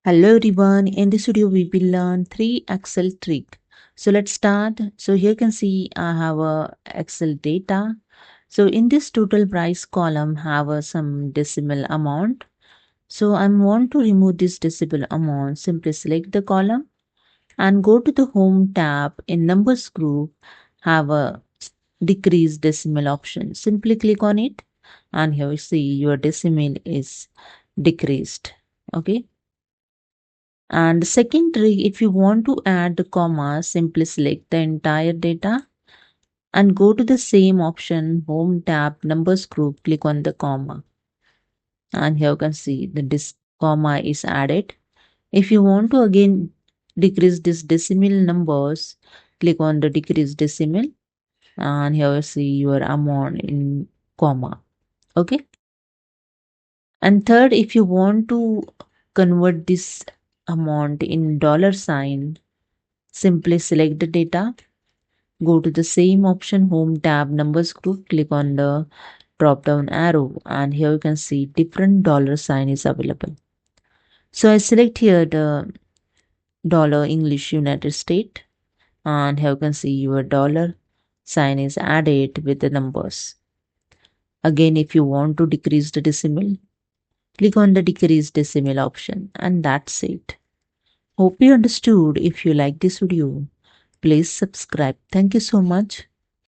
Hello everyone, in this video we will learn 3 Excel trick. So let's start. So here you can see I have a Excel data. So in this total price column have some decimal amount. So I want to remove this decimal amount. Simply select the column and go to the home tab. In numbers group have a decrease decimal option. Simply click on it and here you see your decimal is decreased. Okay. And second trick, if you want to add the comma, simply select the entire data and go to the same option, home tab, numbers group, click on the comma. And here you can see this comma is added. If you want to again decrease this decimal numbers, click on the decrease decimal and here you see your amount in comma. Okay. And third, if you want to convert this amount in dollar sign, simply select the data, go to the same option, home tab, numbers group, click on the drop down arrow and here you can see different dollar sign is available. So I select here the dollar English United States and here you can see your dollar sign is added with the numbers. Again, if you want to decrease the decimal, click on the decrease decimal option and that's it. Hope you understood. If you like this video, please subscribe. Thank you so much.